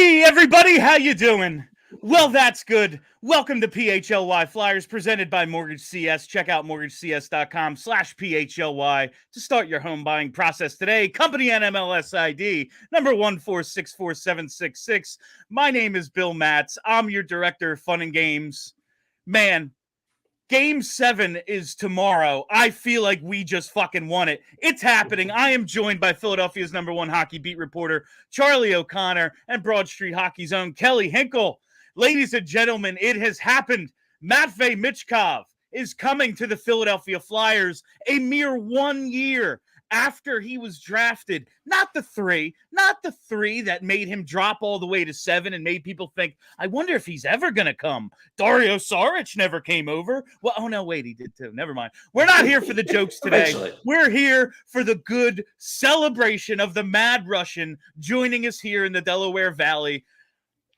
Hey everybody, how you doing? Well, that's good. Welcome to PHLY Flyers presented by Mortgage CS. Check out mortgagecs.com/PHLY to start your home buying process today. Company NMLS ID number 1464766. My name is Bill Matz. I'm your director of fun and games. Man, Game 7 is tomorrow. I feel like we just fucking won it. It's happening. I am joined by Philadelphia's #1 hockey beat reporter, Charlie O'Connor, and Broad Street Hockey's own Kelly Hinkle. Ladies and gentlemen, it has happened. Matvei Michkov is coming to the Philadelphia Flyers a mere 1 year after he was drafted. Not the three that made him drop all the way to 7 and made people think, I wonder if he's ever going to come. Dario Saric never came over. Well, oh no, wait, he did too. Never mind. We're not here for the jokes today. We're here for the good celebration of the Mad Russian joining us here in the Delaware Valley.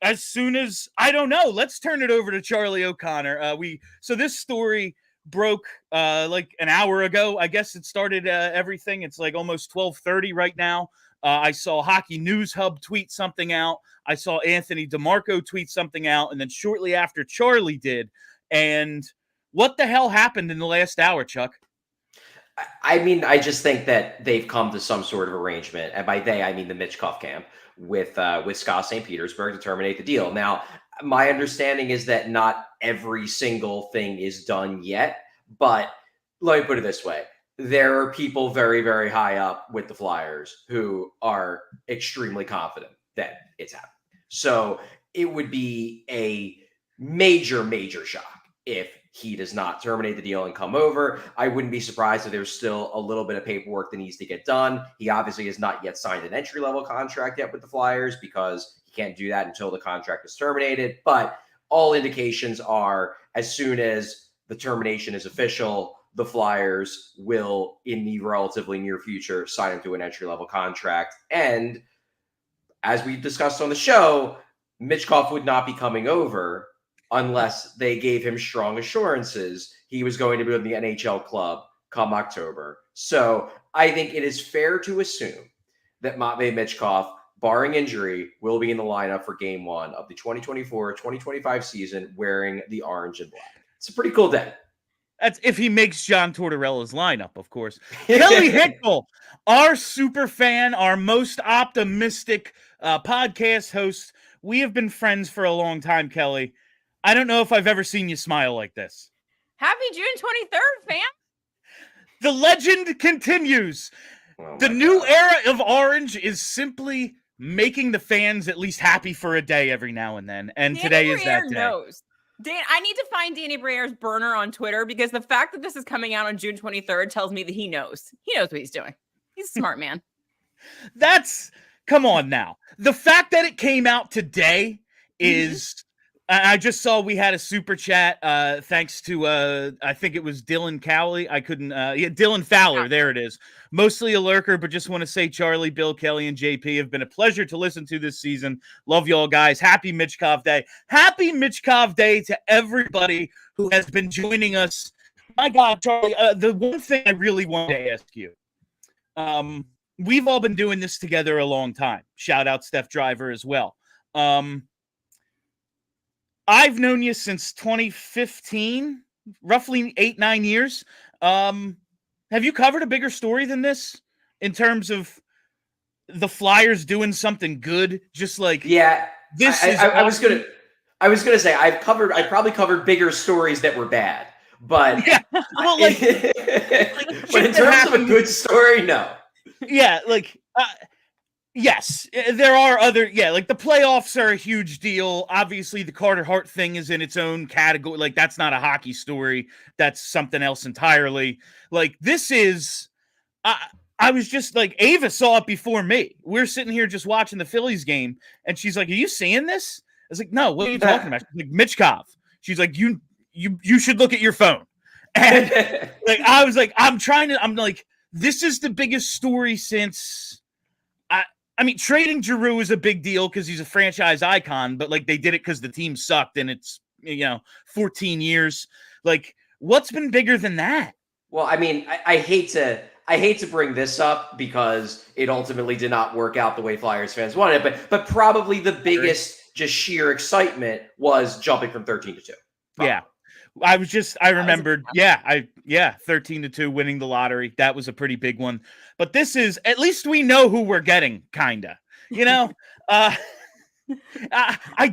As soon as, I don't know, let's turn it over to Charlie O'Connor. So this story broke like an hour ago. I guess it started everything. It's like almost 12:30 right now. I saw Hockey News Hub tweet something out. I saw Anthony DeMarco tweet something out. And then shortly after, Charlie did. And what the hell happened in the last hour, Chuck? I mean, I just think that they've come to some sort of arrangement. And by they, I mean the Michkov camp with SKA St. Petersburg to terminate the deal. Now, my understanding is that not every single thing is done yet, but let me put it this way. There are people very, very high up with the Flyers who are extremely confident that it's happening. So it would be a major, major shock if he does not terminate the deal and come over. I wouldn't be surprised if there's still a little bit of paperwork that needs to get done. He obviously has not yet signed an entry-level contract yet with the Flyers because he can't do that until the contract is terminated. But all indications are as soon as the termination is official, the Flyers will, in the relatively near future, sign him to an entry-level contract. And as we discussed on the show, Michkov would not be coming over unless they gave him strong assurances he was going to be in the NHL club come October. So I think it is fair to assume that Matvei Michkov, barring injury, will be in the lineup for Game 1 of the 2024-2025 season wearing the orange and black. It's a pretty cool day. That's if he makes John Tortorella's lineup, of course. Kelly Hinkle, our super fan, our most optimistic podcast host. We have been friends for a long time, Kelly. I don't know if I've ever seen you smile like this. Happy June 23rd, fam. The legend continues. The new era of orange is simply making the fans at least happy for a day every now and then. And Danny today is Briere that day. Knows. Dan, I need to find Danny Briere's burner on Twitter because the fact that this is coming out on June 23rd tells me that he knows. He knows what he's doing. He's a smart man. Come on now. The fact that it came out today is... I just saw we had a super chat thanks to, I think it was Dylan Cowley. Dylan Fowler. There it is. Mostly a lurker, but just want to say Charlie, Bill, Kelly, and JP have been a pleasure to listen to this season. Love y'all guys. Happy Michkov Day. Happy Michkov Day to everybody who has been joining us. My God, Charlie, the one thing I really want to ask you. We've all been doing this together a long time. Shout out Steph Driver as well. I've known you since 2015, roughly 8-9 years. Have you covered a bigger story than this in terms of the Flyers doing something good? Just like this I was gonna say I probably covered bigger stories that were bad, but yeah, well, but in terms of a good story, no. Yeah, yes, there are other, like the playoffs are a huge deal. Obviously, the Carter Hart thing is in its own category. Like, that's not a hockey story. That's something else entirely. Like, this is, I was just like, Ava saw it before me. We're sitting here just watching the Phillies game, and she's like, are you seeing this? I was like, no, what are you talking about? She's like, Michkov. She's like, you should look at your phone. And like, I was like, I'm like, this is the biggest story since... I mean, trading Giroux is a big deal because he's a franchise icon, but like they did it because the team sucked and it's, 14 years. Like, what's been bigger than that? Well, I mean, I hate to I hate to bring this up because it ultimately did not work out the way Flyers fans wanted it, but probably the biggest just sheer excitement was jumping from 13 to 2. Probably. Yeah. I remembered, 13-2 winning the lottery. That was a pretty big one. But this is, at least we know who we're getting, kinda. You know? I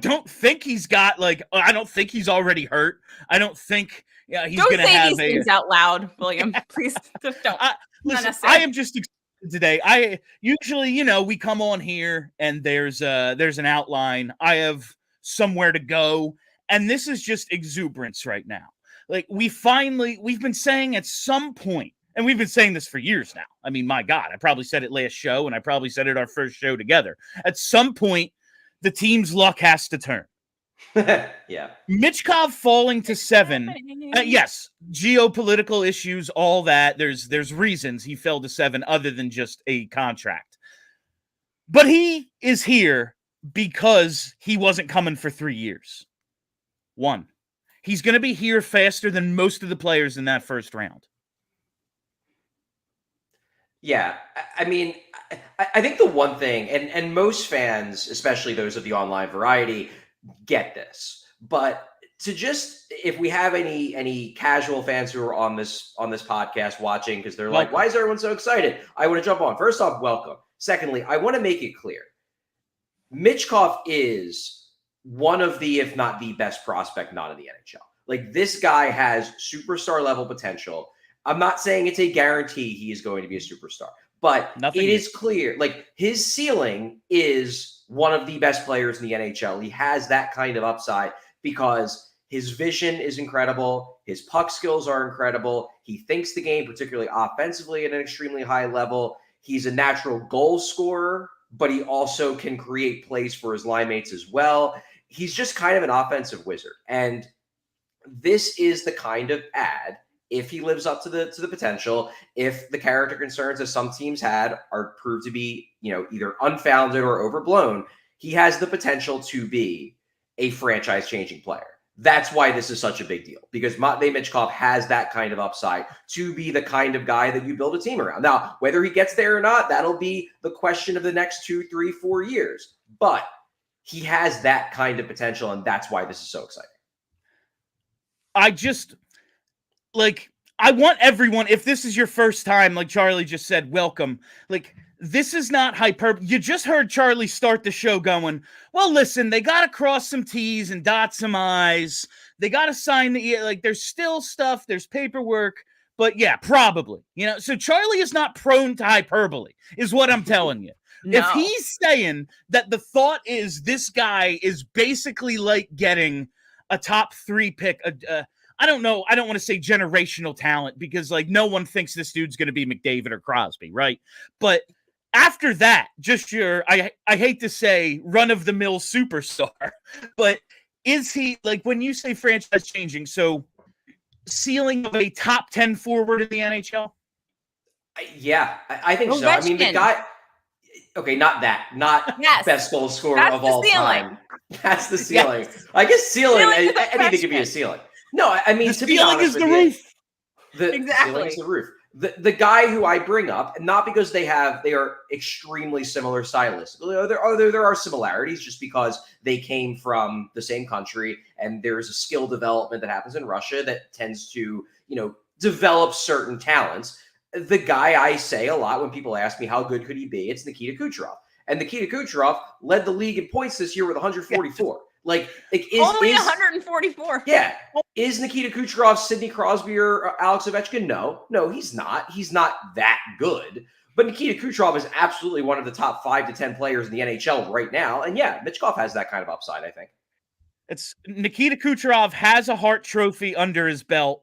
don't think he's got, I don't think he's already hurt. I don't think he's going to have these things out loud, William. Please just don't. Listen, I am just excited today. I usually, we come on here and there's an outline. I have somewhere to go. And this is just exuberance right now. We've been saying at some point, and we've been saying this for years now. I mean, my God, I probably said it last show, and I probably said it our first show together. At some point, the team's luck has to turn. Yeah. Michkov falling to 7. Yes, geopolitical issues, all that. There's reasons he fell to 7 other than just a contract. But he is here because he wasn't coming for 3 years. 1. He's going to be here faster than most of the players in that first round. Yeah. I mean, I think the one thing, and most fans, especially those of the online variety, get this. But if we have any casual fans who are on this podcast watching, because they're like, why is everyone so excited? I want to jump on. First off, welcome. Secondly, I want to make it clear. Michkov is one of the, if not the best prospect not in the NHL. This guy has superstar level potential. I'm not saying it's a guarantee he is going to be a superstar, but it is clear. His ceiling is one of the best players in the NHL. He has that kind of upside because his vision is incredible. His puck skills are incredible. He thinks the game, particularly offensively, at an extremely high level. He's a natural goal scorer, but he also can create plays for his line mates as well. He's just kind of an offensive wizard. And this is the kind of ad, if he lives up to the potential, if the character concerns that some teams had are proved to be, either unfounded or overblown, he has the potential to be a franchise-changing player. That's why this is such a big deal, because Matvei Michkov has that kind of upside to be the kind of guy that you build a team around. Now, whether he gets there or not, that'll be the question of the next 2, 3, 4 years. But he has that kind of potential, and that's why this is so exciting. I want everyone, if this is your first time, like Charlie just said, welcome. This is not hyperbole. You just heard Charlie start the show going, well, listen, they got to cross some T's and dot some I's. They got to sign there's still stuff, there's paperwork, but yeah, probably. So Charlie is not prone to hyperbole, is what I'm telling you. No. If he's saying that the thought is this guy is basically like getting a top 3 pick, I don't know. I don't want to say generational talent because no one thinks this dude's going to be McDavid or Crosby, right? But after that, just I hate to say run-of-the-mill superstar, but is he, when you say franchise changing, so ceiling of a top 10 forward in the NHL? Yeah, I think so. I mean, the guy... Okay, not best goal scorer of all time. That's the ceiling. Yes. I guess ceiling anything could be a ceiling. No, I mean, to be honest with you, the ceiling is the roof. The guy who I bring up, not because they are extremely similar stylistically. There are similarities just because they came from the same country, and there's a skill development that happens in Russia that tends to, develop certain talents. The guy I say a lot when people ask me how good could he be, it's Nikita Kucherov. And Nikita Kucherov led the league in points this year with 144. Only 144. Yeah. Is Nikita Kucherov Sidney Crosby or Alex Ovechkin? No, he's not. He's not that good. But Nikita Kucherov is absolutely one of the top 5 to 10 players in the NHL right now. And yeah, Michkov has that kind of upside, I think. It's Nikita Kucherov has a Hart Trophy under his belt,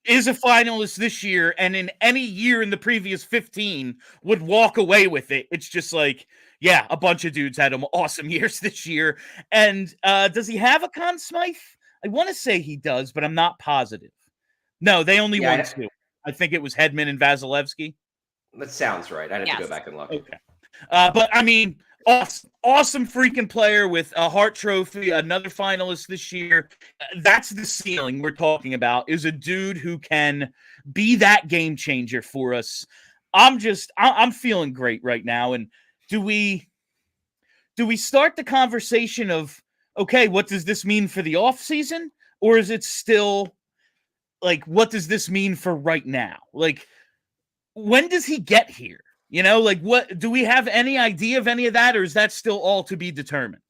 is a finalist this year, and in any year in the previous 15 would walk away with it. It's just a bunch of dudes had awesome years this year. And does he have a Conn Smythe? I want to say he does, but I'm not positive. No, they only won 2. I think it was Hedman and Vasilevsky. That sounds right. I'd have to go back and look. Okay. But I mean, Awesome freaking player with a Hart Trophy, another finalist this year. That's the ceiling we're talking about, is a dude who can be that game changer for us. I'm feeling great right now. And do we start the conversation of, okay, what does this mean for the offseason? Or is it still like, what does this mean for right now? Like, when does he get here? You know, like, what do we have any idea of any of that, or is that still all to be determined?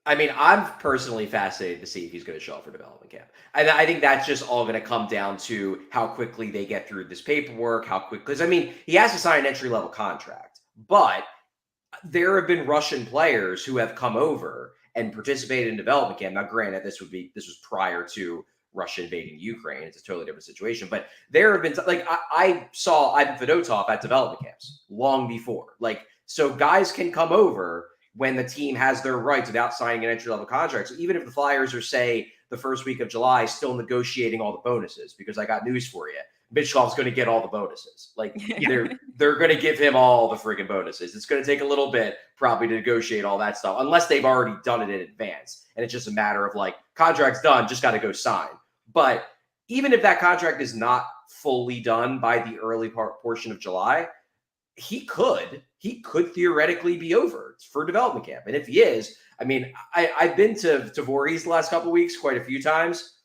I mean, I'm personally fascinated to see if he's going to show up for development camp. And I think that's just all going to come down to how quickly they get through this paperwork, how quick, because I mean, he has to sign an entry-level contract, but there have been Russian players who have come over and participated in development camp. Now, granted, this was prior to Russia invading Ukraine. It's a totally different situation. But there have been, like, I saw Ivan Fedotov at development camps long before. Like, so guys can come over when the team has their rights without signing an entry-level contract. So even if the Flyers are, say, the first week of July, still negotiating all the bonuses, because I got news for you. Michkov's going to get all the bonuses. Like, they're going to give him all the freaking bonuses. It's going to take a little bit probably to negotiate all that stuff, unless they've already done it in advance. And it's just a matter of, like, contract's done, just got to go sign. But even if that contract is not fully done by the early portion of July, he could theoretically be over for development camp. And if he is, I mean, I've been to Voorhees the last couple of weeks quite a few times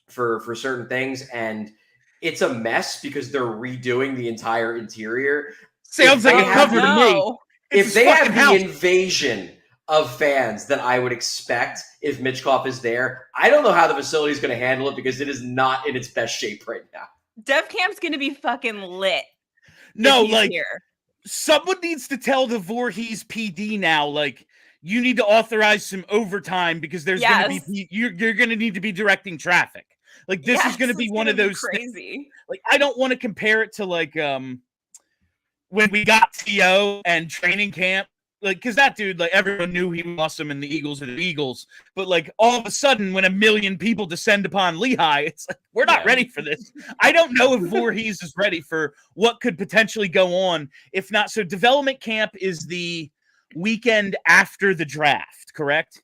for certain things, and it's a mess because they're redoing the entire interior. Sounds like a cover to me. If they have the invasion of fans that I would expect if Michkov is there, I don't know how the facility is going to handle it, because it is not in its best shape right now. Dev Camp's going to be fucking lit. No, like, someone needs to tell the Voorhees PD now, like, you need to authorize some overtime, because there's going to be, you're going to need to be directing traffic. Like, this is going to be one of those crazy things. Like, I don't want to compare it to, like, when we got T.O. and training camp, like, because that dude, like, everyone knew he was awesome and the Eagles are the Eagles. But, like, all of a sudden, when 1 million people descend upon Lehigh, it's like, we're not ready for this. I don't know if Voorhees is ready for what could potentially go on. If not, so development camp is the weekend after the draft, correct?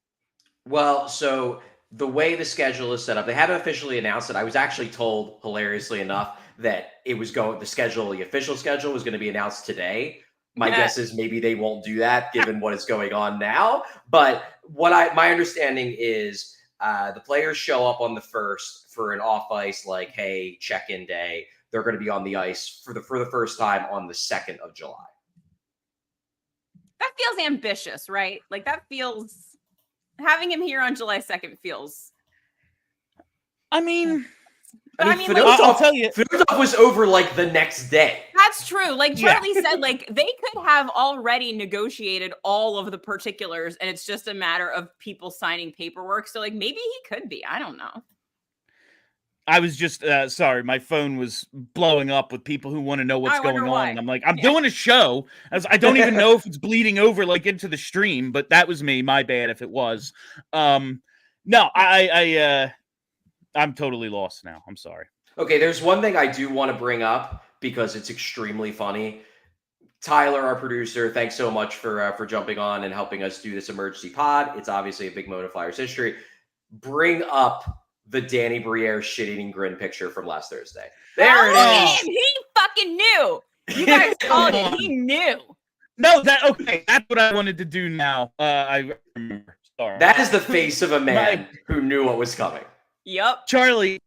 Well, so the way the schedule is set up, they haven't officially announced it. I was actually told, hilariously enough, that it was the official schedule was going to be announced today. My guess is maybe they won't do that given what is going on now. But my understanding is the players show up on the 1st for an off ice, like, hey, check-in day. They're going to be on the ice for the first time on the 2nd of July. That feels ambitious, right? Like, that feels, having him here on July 2nd feels. I mean, I'll tell you, Fedotov was over like the next day. That's true. Like Charlie said, like, they could have already negotiated all of the particulars, and it's just a matter of people signing paperwork. So, like, maybe he could be. I don't know. I was just sorry, my phone was blowing up with people who want to know what's going on. And I'm like, I'm doing a show. I don't even know if it's bleeding over like into the stream, but that was me. My bad if it was. No, I'm totally lost now. I'm sorry. Okay, there's one thing I do want to bring up because it's extremely funny. Tyler, our producer, thanks so much for jumping on and helping us do this emergency pod. It's obviously a big moment of Flyers history. Bring up the Danny Briere shit-eating grin picture from last Thursday. There it is. He fucking knew. You guys called it. He knew. No, that's what I wanted to do now. I remember. Sorry. That is the face of a man who knew what was coming. Yep. Charlie,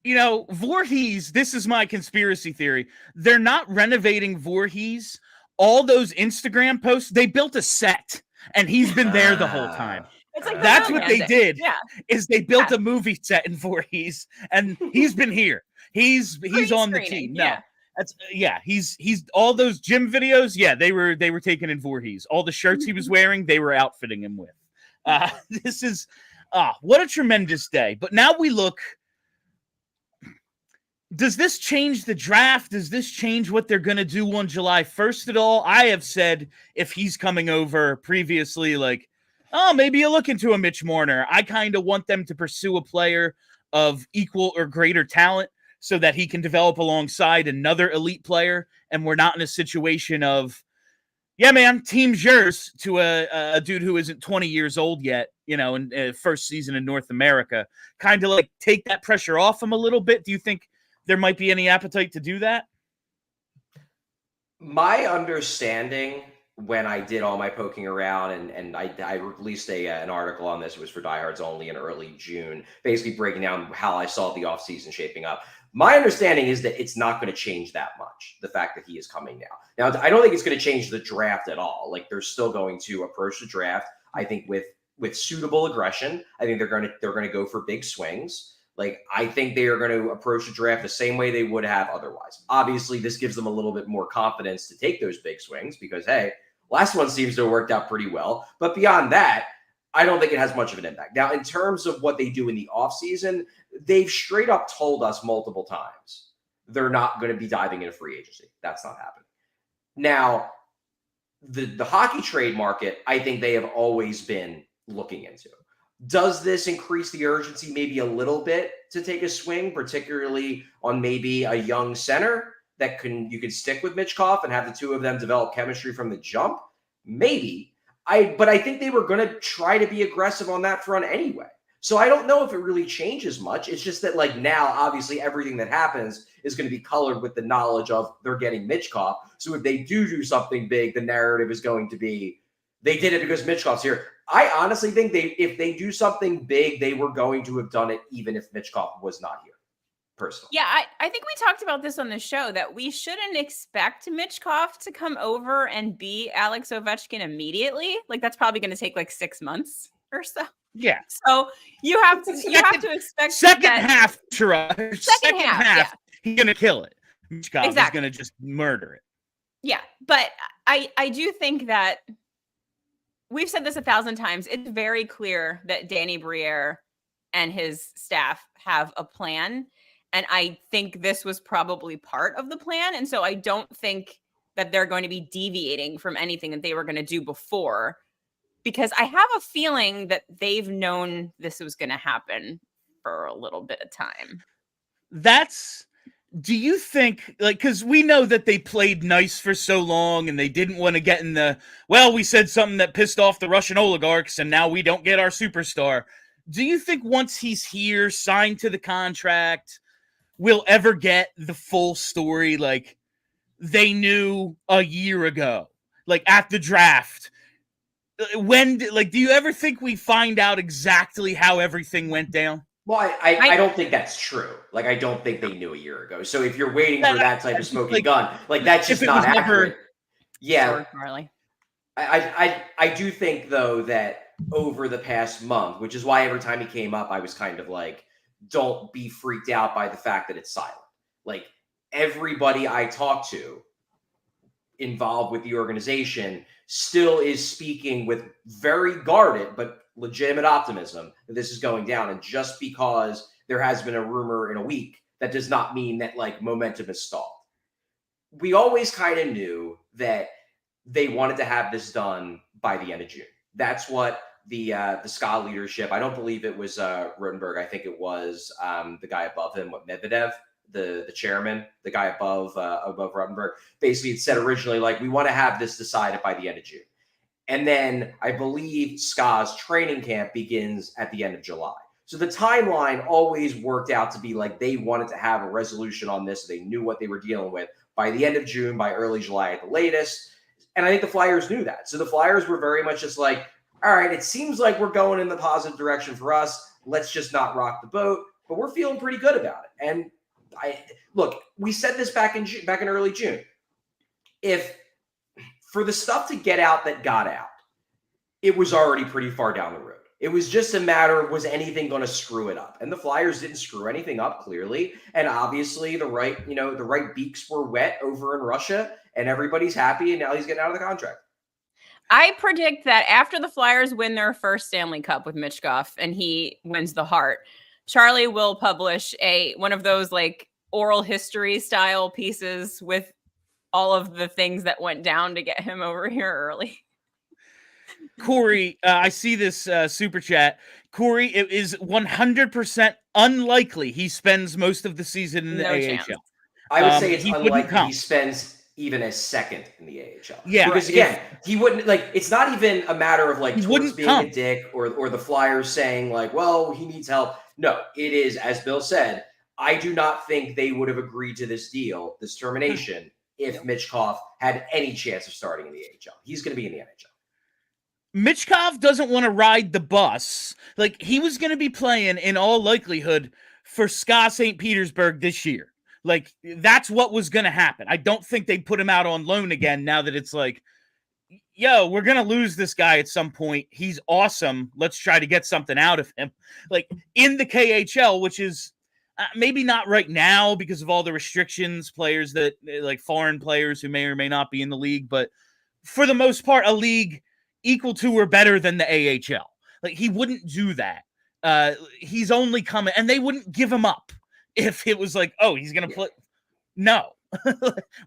you know, Voorhees, this is my conspiracy theory. They're not renovating Voorhees. All those Instagram posts, they built a set, and he's been there the whole time. It's like that's what they did. Yeah. Is they built a movie set in Voorhees, and he's been here. He's on the team. No, he's all those gym videos. Yeah, they were taken in Voorhees. All the shirts he was wearing, they were outfitting him with. This is what a tremendous day. But now we look. Does this change the draft? Does this change what they're going to do on July 1st at all? I have said if he's coming over previously, like, oh, maybe you look into a Mitch Marner. I kind of want them to pursue a player of equal or greater talent so that he can develop alongside another elite player. And we're not in a situation of Yeah, man, team's yours to a dude who isn't 20 years old yet, in first season in North America. Kind of like take that pressure off him a little bit. Do you think there might be any appetite to do that? My understanding when I did all my poking around and I released an article on this, it was for Diehards Only in early June, basically breaking down how I saw the offseason shaping up. My understanding is that it's not going to change that much, the fact that he is coming now. Now, I don't think it's going to change the draft at all. Like, they're still going to approach the draft, I think, with suitable aggression. I think they're going to go for big swings. Like, I think they are going to approach the draft the same way they would have otherwise. Obviously, this gives them a little bit more confidence to take those big swings because, hey, last one seems to have worked out pretty well. But beyond that, I don't think it has much of an impact. Now, in terms of what they do in the offseason, they've straight up told us multiple times they're not going to be diving into free agency. That's not happening. Now, the hockey trade market, I think they have always been looking into. Does this increase the urgency maybe a little bit to take a swing, particularly on maybe a young center that you can stick with Michkov and have the two of them develop chemistry from the jump? Maybe. But I think they were going to try to be aggressive on that front anyway. So I don't know if it really changes much. It's just that, like, now, obviously, everything that happens is going to be colored with the knowledge of they're getting Michkov. So if they do something big, the narrative is going to be they did it because Michkov's here. I honestly think if they do something big, they were going to have done it even if Michkov was not here, personally. Yeah, I think we talked about this on the show that we shouldn't expect Michkov to come over and be Alex Ovechkin immediately. Like, that's probably going to take like 6 months or so. Yeah. So you have to expect second half. Second half, yeah. He's going to kill it. Michkov is Exactly. going to just murder it. Yeah, but I do think that we've said this 1,000 times. It's very clear that Danny Briere and his staff have a plan. And I think this was probably part of the plan. And so I don't think that they're going to be deviating from anything that they were going to do before, because I have a feeling that they've known this was going to happen for a little bit of time. Do you think, like, because we know that they played nice for so long and they didn't want to get in we said something that pissed off the Russian oligarchs and now we don't get our superstar. Do you think once he's here, signed to the contract, we'll ever get the full story like they knew a year ago, like at the draft? Do you ever think we find out exactly how everything went down? Well, I don't think that's true. Like, I don't think they knew a year ago. So if you're waiting for that type of smoking gun, like, that's just not accurate. Yeah. Marley. I do think, though, that over the past month, which is why every time he came up, I was kind of like, don't be freaked out by the fact that it's silent. Like, everybody I talk to involved with the organization still is speaking with very guarded but legitimate optimism that this is going down. And just because there has been a rumor in a week, that does not mean that, like, momentum is stalled. We always kind of knew that they wanted to have this done by the end of June. That's what the SKA leadership, I don't believe it was Rotenberg. I think it was the guy above him, Medvedev, the chairman, the guy above Rotenberg, basically had said originally, like, we want to have this decided by the end of June. And then I believe SKA's training camp begins at the end of July. So the timeline always worked out to be like they wanted to have a resolution on this. So they knew what they were dealing with by the end of June, by early July at the latest. And I think the Flyers knew that. So the Flyers were very much just like, all right, it seems like we're going in the positive direction for us. Let's just not rock the boat. But we're feeling pretty good about it. And look, we said this back in early June. If for the stuff to get out that got out, it was already pretty far down the road. It was just a matter of, was anything going to screw it up? And the Flyers didn't screw anything up, clearly. And obviously the right beaks were wet over in Russia, and everybody's happy, and now he's getting out of the contract. I predict that after the Flyers win their first Stanley Cup with Michkov and he wins the Hart, Charlie will publish one of those like oral history style pieces with all of the things that went down to get him over here early. Corey, I see this super chat. Corey, it is 100% unlikely he spends most of the season in the AHL. Chance. I would say it's unlikely he spends even as second in the AHL. Yeah, because again, he wouldn't like. It's not even a matter of like He Torts wouldn't being come. a dick or the Flyers saying like, well, he needs help. No, it is, as Bill said, I do not think they would have agreed to this deal, this termination, if Michkov had any chance of starting in the AHL. He's going to be in the NHL. Michkov doesn't want to ride the bus. Like, he was going to be playing, in all likelihood, for SKA St. Petersburg this year. Like, that's what was going to happen. I don't think they put him out on loan again now that it's like, yo, we're going to lose this guy at some point. He's awesome. Let's try to get something out of him. Like, in the KHL, which is maybe not right now because of all the restrictions, players that, like foreign players who may or may not be in the league, but for the most part, a league equal to or better than the AHL. Like, he wouldn't do that. He's only coming, and they wouldn't give him up if it was like, oh, he's going to play. No,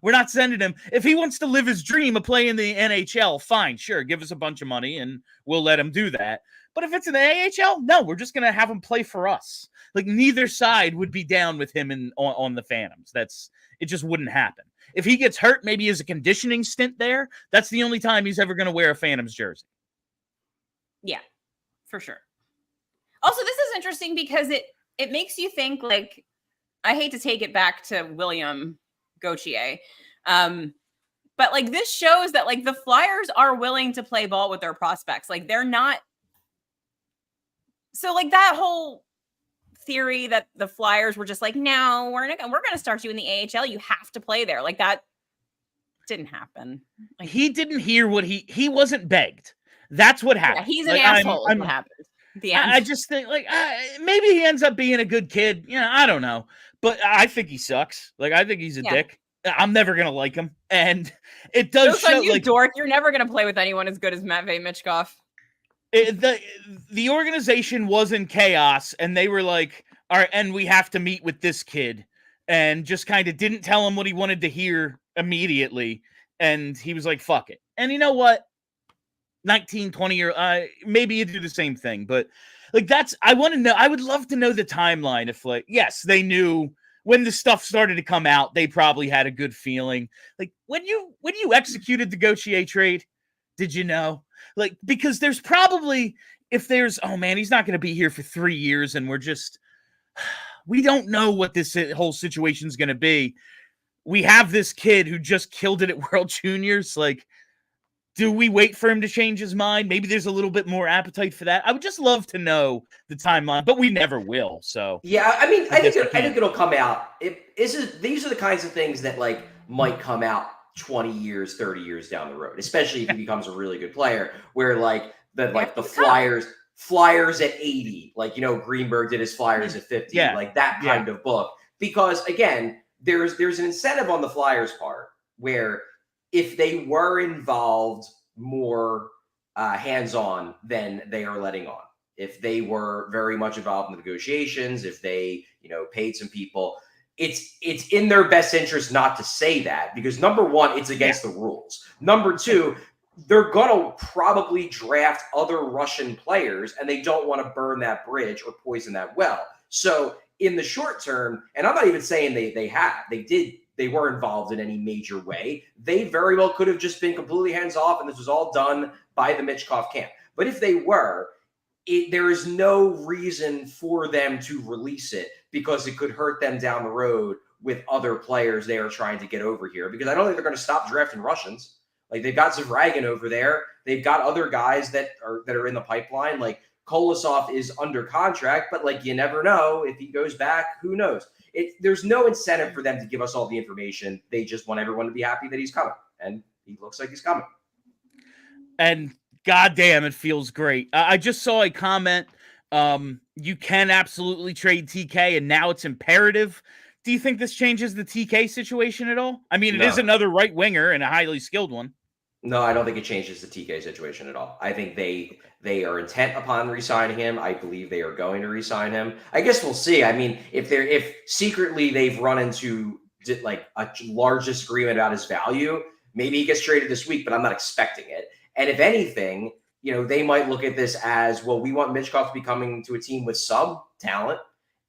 we're not sending him. If he wants to live his dream of playing the NHL, fine, sure, give us a bunch of money and we'll let him do that. But if it's in the AHL, no, we're just going to have him play for us. Like, neither side would be down with him on the Phantoms. It just wouldn't happen. If he gets hurt, maybe as a conditioning stint there, that's the only time he's ever going to wear a Phantoms jersey. Yeah, for sure. Also, this is interesting because it makes you think, like, I hate to take it back to William Gauthier, but like, this shows that like the Flyers are willing to play ball with their prospects. Like, they're not. So like that whole theory that the Flyers were just like, no, we're going to start you in the AHL. You have to play there. Like, that didn't happen. Like, he didn't hear what he wasn't begged. That's what happened. Yeah, he's an like, asshole. What happened? The end. I just think like maybe he ends up being a good kid. I don't know, but I think he sucks. Like, I think he's a dick. I'm never gonna like him, and it does show. You like, dork, you're never gonna play with anyone as good as Matvei Michkov. The organization was in chaos, and they were like, all right, and we have to meet with this kid, and just kind of didn't tell him what he wanted to hear immediately, and he was like, fuck it. And you know what? 19, 20 year, maybe you do the same thing, but like, I want to know, I would love to know the timeline. If like, yes, they knew when the stuff started to come out, they probably had a good feeling. Like, when you executed the Gauthier trade, did you know? Like, because there's probably, if there's, oh man, he's not going to be here for 3 years, and we don't know what this whole situation is going to be. We have this kid who just killed it at World Juniors. Like, do we wait for him to change his mind? Maybe there's a little bit more appetite for that. I would just love to know the timeline, but we never will. So yeah, I mean, I think it'll come out. These are the kinds of things that like might come out 20 years, 30 years down the road, especially if he becomes a really good player. Where like the Flyers at 80, like, Greenberg did his Flyers at 50, like that kind of book. Because again, there's an incentive on the Flyers' part where, if they were involved more hands-on than they are letting on, if they were very much involved in the negotiations, if they, paid some people, it's in their best interest not to say that, because number one, it's against the rules. Number two, they're going to probably draft other Russian players, and they don't want to burn that bridge or poison that well. So in the short term, and I'm not even saying they were involved in any major way. They very well could have just been completely hands-off, and this was all done by the Michkov camp. But if they were, there is no reason for them to release it, because it could hurt them down the road with other players they are trying to get over here. Because I don't think they're going to stop drafting Russians. Like, they've got Zavragin over there. They've got other guys that are in the pipeline. Like, Kolosov is under contract, but like, you never know if he goes back. Who knows? There's no incentive for them to give us all the information. They just want everyone to be happy that he's coming, and he looks like he's coming. And goddamn, it feels great. I just saw a comment. You can absolutely trade TK, and now it's imperative. Do you think this changes the TK situation at all? I mean, it is another right winger and a highly skilled one. No, I don't think it changes the TK situation at all. I think they are intent upon re-signing him. I believe they are going to re-sign him. I guess we'll see. I mean, if secretly they've run into like a large disagreement about his value, maybe he gets traded this week, but I'm not expecting it. And if anything, they might look at this as, well, we want Michkov to be coming to a team with some talent,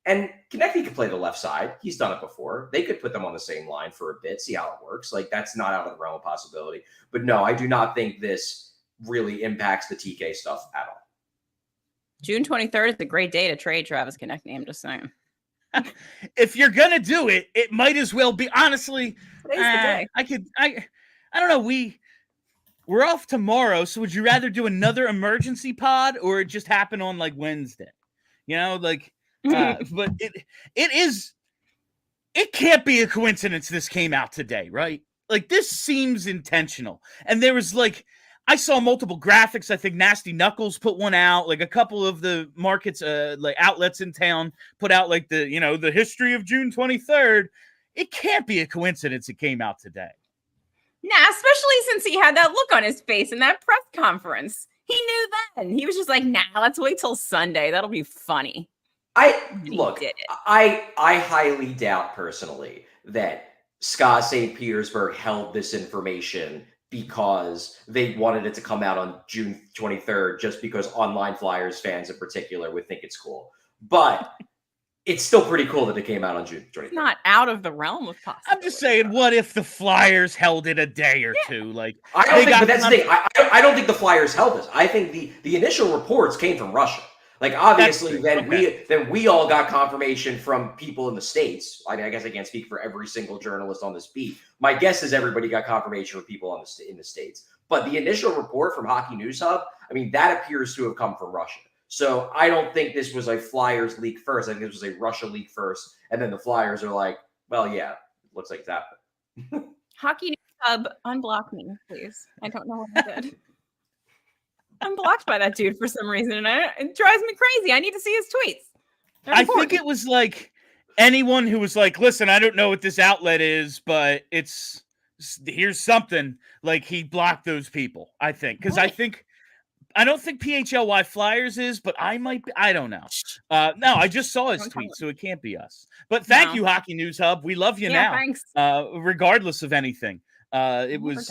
And Konecny could play the left side. He's done it before. They could put them on the same line for a bit, see how it works. Like, that's not out of the realm of possibility. But no, I do not think this really impacts the TK stuff at all. June 23rd is a great day to trade Travis Konecny. I'm just saying. If you're going to do it, it might as well be, honestly, Today's the day. I don't know. We're off tomorrow. So would you rather do another emergency pod or it just happen on like Wednesday? You know, like, but it can't be a coincidence this came out today, right? Like, this seems intentional. And there was like, I saw multiple graphics. I think Nasty Knuckles put one out. Like, a couple of the markets, like outlets in town put out like the history of June 23rd. It can't be a coincidence it came out today. Nah, especially since he had that look on his face in that press conference. He knew then. He was just like, nah, let's wait till Sunday. That'll be funny. I highly doubt personally that SKA St. Petersburg held this information because they wanted it to come out on June 23rd, just because online Flyers fans in particular would think it's cool. But it's still pretty cool that it came out on June 23rd. It's not out of the realm of possibility. I'm just saying, what if the Flyers held it a day or two? Like, I don't think, but that's the thing. I don't think the Flyers held this. I think the initial reports came from Russia. Like, obviously, then we all got confirmation from people in the States. I mean, I guess I can't speak for every single journalist on this beat. My guess is everybody got confirmation from people in the States. But the initial report from Hockey News Hub, I mean, that appears to have come from Russia. So I don't think this was a Flyers leak first. I think this was a Russia leak first. And then the Flyers are like, well, yeah, looks like that. Hockey News Hub, unblock me, please. I don't know what I did. I'm blocked by that dude for some reason, and it drives me crazy. I need to see his tweets. I think it was like anyone who was like, listen, I don't know what this outlet is, but here's something. Like, he blocked those people, I think. Because I don't think PHLY Flyers is, but I might be. I don't know. No, I just saw his tweet, so it can't be us. But thank you, Hockey News Hub. We love you now. Thanks. Regardless of anything. It was,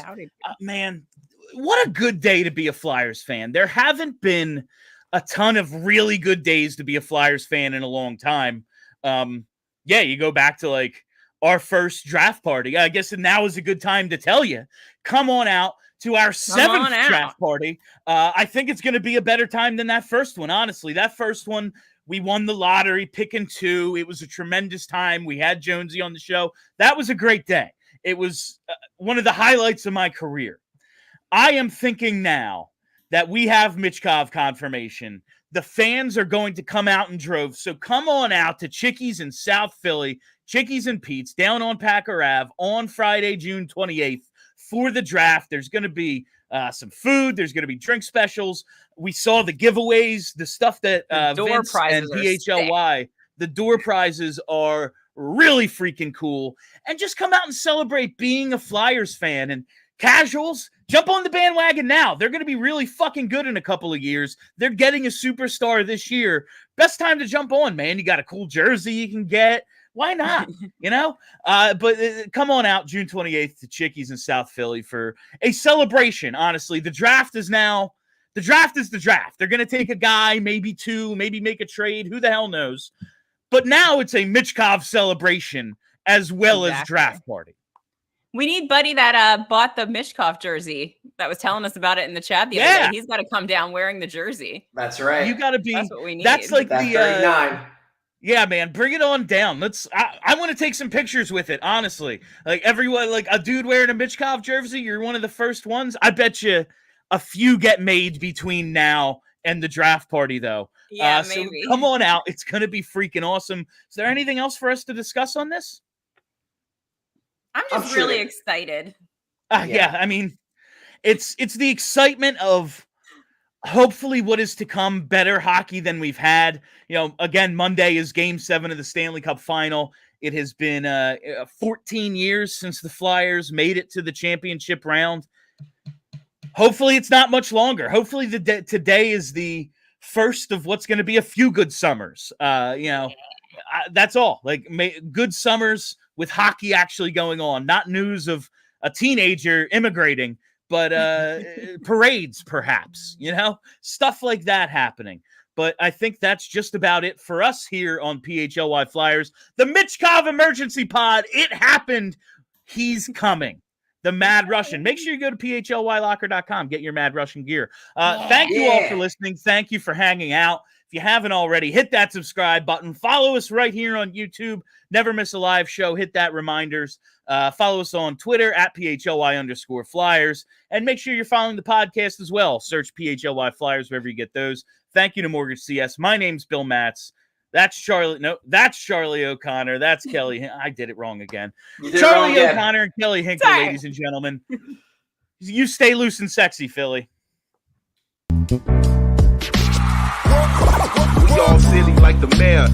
man, what a good day to be a Flyers fan. There haven't been a ton of really good days to be a Flyers fan in a long time. You go back to like our first draft party. I guess now is a good time to tell you, come on out to our 7th draft party. I think it's going to be a better time than that first one. Honestly, that first one, we won the lottery, picking 2. It was a tremendous time. We had Jonesy on the show. That was a great day. It was one of the highlights of my career. I am thinking now that we have Michkov confirmation. The fans are going to come out in droves. So come on out to Chickie's in South Philly, Chickie's and Pete's down on Packer Ave on Friday, June 28th for the draft. There's going to be some food. There's going to be drink specials. We saw the giveaways, the stuff that Vince and PHLY, the door prizes are really freaking cool. And just come out and celebrate being a Flyers fan. And casuals, jump on the bandwagon now. They're going to be really fucking good in a couple of years. They're getting a superstar this year. Best time to jump on, man. You got a cool jersey you can get. Why not? But come on out June 28th to Chickie's in South Philly for a celebration. Honestly, the draft is the draft. They're going to take a guy, maybe 2, maybe make a trade. Who the hell knows? But now it's a Michkov celebration as well as draft party. We need Buddy that bought the Michkov jersey that was telling us about it in the chat the other day. He's got to come down wearing the jersey. That's right. You got to be. That's what we need. That's like that the 39. Yeah, man, bring it on down. I want to take some pictures with it, honestly. Like, everyone, like a dude wearing a Michkov jersey, you're one of the first ones. I bet you a few get made between now and the draft party, though. Yeah, so maybe. Come on out. It's going to be freaking awesome. Is there anything else for us to discuss on this? I'm just really excited. Yeah, I mean, it's the excitement of hopefully what is to come, better hockey than we've had. Again, Monday is Game 7 of the Stanley Cup Final. It has been 14 years since the Flyers made it to the championship round. Hopefully it's not much longer. Hopefully today is the first of what's going to be a few good summers. That's all. Like, good summers with hockey actually going on, not news of a teenager immigrating, but parades, perhaps, stuff like that happening. But I think that's just about it for us here on PHLY Flyers. The Michkov Emergency Pod. It happened. He's coming. The Mad Russian. Make sure you go to PHLYlocker.com. Get your Mad Russian gear. Thank you all for listening. Thank you for hanging out. If you haven't already, hit that subscribe button. Follow us right here on YouTube. Never miss a live show. Hit that reminders. Follow us on Twitter at PHLY_Flyers. And make sure you're following the podcast as well. Search PHLY Flyers wherever you get those. Thank you to Mortgage CS. My name's Bill Matz. That's Charlie. No, that's Charlie O'Connor. That's Kelly. I did it wrong again. Charlie O'Connor and Kelly Hinkle, ladies and gentlemen. You stay loose and sexy, Philly. We all silly like the mayor.